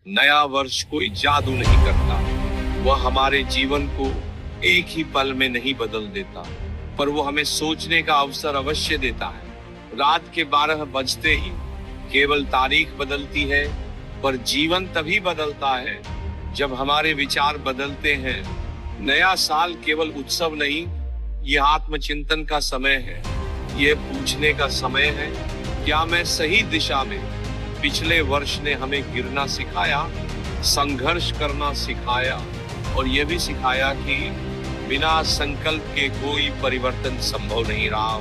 नया वर्ष कोई जादू नहीं करता। वह हमारे जीवन को एक ही पल में नहीं बदल देता, पर वो हमें सोचने का अवसर अवश्य देता है। रात के 12 बजते ही केवल तारीख बदलती है, पर जीवन तभी बदलता है जब हमारे विचार बदलते हैं। नया साल केवल उत्सव नहीं, ये आत्मचिंतन का समय है। ये पूछने का समय है, क्या मैं सही दिशा में? पिछले वर्ष ने हमें गिरना सिखाया, संघर्ष करना सिखाया और ये भी सिखाया कि बिना संकल्प के कोई परिवर्तन संभव नहीं रहा।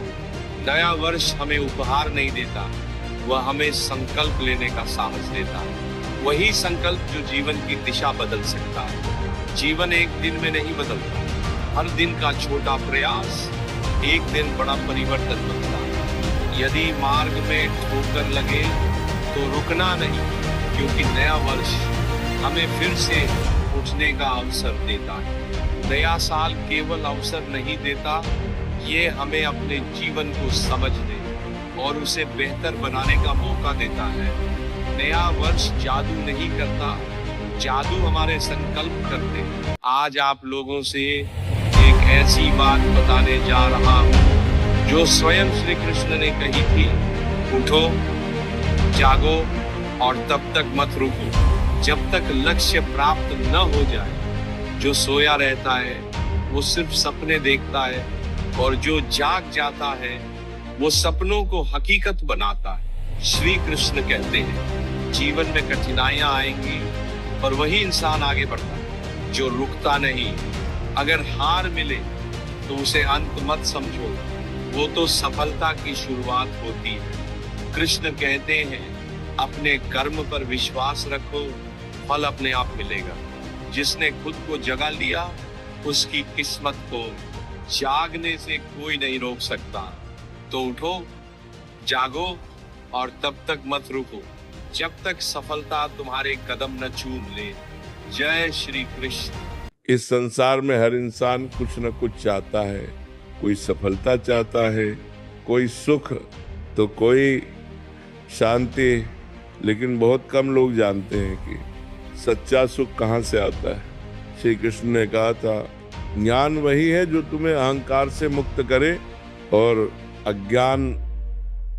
नया वर्ष हमें उपहार नहीं देता, वह हमें संकल्प लेने का साहस देता है। वही संकल्प जो जीवन की दिशा बदल सकता है। जीवन एक दिन में नहीं बदलता, हर दिन का छोटा प्रयास एक दिन बड़ा परिवर्तन बनता है। यदि मार्ग में ठोकर लगे तो रुकना नहीं, क्योंकि नया वर्ष हमें फिर से उठने का अवसर देता है। नया साल केवल अवसर नहीं देता, ये हमें अपने जीवन को समझने और उसे बेहतर बनाने का मौका देता है। नया वर्ष जादू नहीं करता, जादू हमारे संकल्प करते हैं। आज आप लोगों से एक ऐसी बात बताने जा रहा हूँ जो स्वयं श्री कृष्ण ने कही थी, उठो, जागो और तब तक मत रुको जब तक लक्ष्य प्राप्त न हो जाए। जो सोया रहता है वो सिर्फ सपने देखता है, और जो जाग जाता है वो सपनों को हकीकत बनाता है। श्री कृष्ण कहते हैं, जीवन में कठिनाइयां आएंगी, पर वही इंसान आगे बढ़ता है जो रुकता नहीं। अगर हार मिले तो उसे अंत मत समझो, वो तो सफलता की शुरुआत होती है। कृष्ण कहते हैं, अपने कर्म पर विश्वास रखो, फल अपने आप मिलेगा। जिसने खुद को जगा लिया उसकी किस्मत को जागने से कोई नहीं रोक सकता। तो उठो, जागो और तब तक मत रुको जब तक सफलता तुम्हारे कदम न चूम ले। जय श्री कृष्ण। इस संसार में हर इंसान कुछ न कुछ चाहता है। कोई सफलता चाहता है, कोई सुख तो कोई शांति, लेकिन बहुत कम लोग जानते हैं कि सच्चा सुख कहाँ से आता है। श्री कृष्ण ने कहा था, ज्ञान वही है जो तुम्हें अहंकार से मुक्त करे, और अज्ञान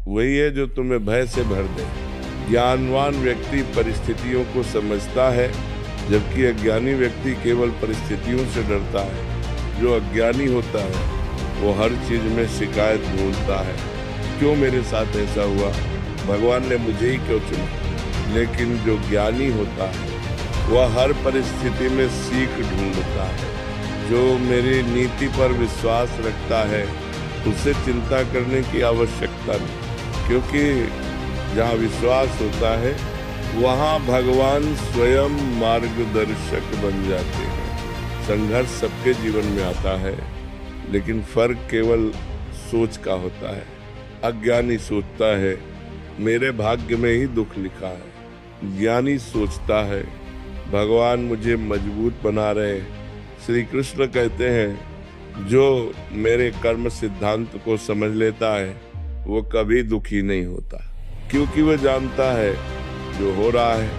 वही है जो तुम्हें भय से भर दे। ज्ञानवान व्यक्ति परिस्थितियों को समझता है, जबकि अज्ञानी व्यक्ति केवल परिस्थितियों से डरता है। जो अज्ञानी होता है वो हर चीज में शिकायत ढूंढता है, क्यों मेरे साथ ऐसा हुआ, भगवान ने मुझे ही क्यों चुना। लेकिन जो ज्ञानी होता है वह हर परिस्थिति में सीख ढूंढता है। जो मेरी नीति पर विश्वास रखता है उसे चिंता करने की आवश्यकता नहीं, क्योंकि जहाँ विश्वास होता है वहाँ भगवान स्वयं मार्गदर्शक बन जाते हैं। संघर्ष सबके जीवन में आता है, लेकिन फर्क केवल सोच का होता है। अज्ञानी सोचता है मेरे भाग्य में ही दुख लिखा है, ज्ञानी सोचता है भगवान मुझे मजबूत बना रहे। श्री कृष्ण कहते हैं, जो मेरे कर्म सिद्धांत को समझ लेता है वो कभी दुखी नहीं होता, क्योंकि वह जानता है जो हो रहा है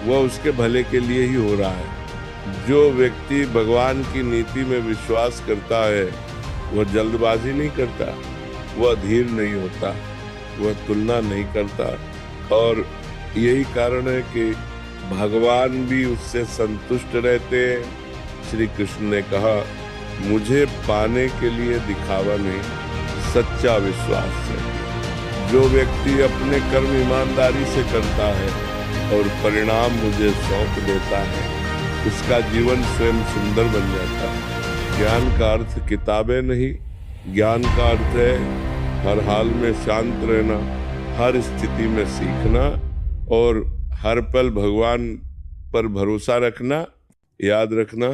वह उसके भले के लिए ही हो रहा है। जो व्यक्ति भगवान की नीति में विश्वास करता है वह जल्दबाजी नहीं करता, वह धीर नहीं होता, वह तुलना नहीं करता, और यही कारण है कि भगवान भी उससे संतुष्ट रहते हैं। श्री कृष्ण ने कहा, मुझे पाने के लिए दिखावा नहीं, सच्चा विश्वास चाहिए। जो व्यक्ति अपने कर्म ईमानदारी से करता है और परिणाम मुझे सौंप देता है, उसका जीवन स्वयं सुंदर बन जाता है। ज्ञान का अर्थ किताबें नहीं, ज्ञान का अर्थ है हर हाल में शांत रहना, हर स्थिति में सीखना और हर पल भगवान पर भरोसा रखना। याद रखना,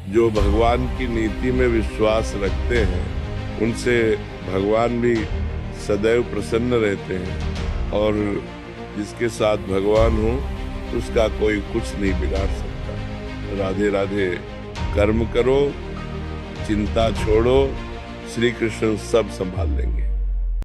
जो भगवान की नीति में विश्वास रखते हैं उनसे भगवान भी सदैव प्रसन्न रहते हैं, और जिसके साथ भगवान हो उसका कोई कुछ नहीं बिगाड़ सकता। राधे राधे। कर्म करो, चिंता छोड़ो, श्री कृष्ण सब संभाल लेंगे।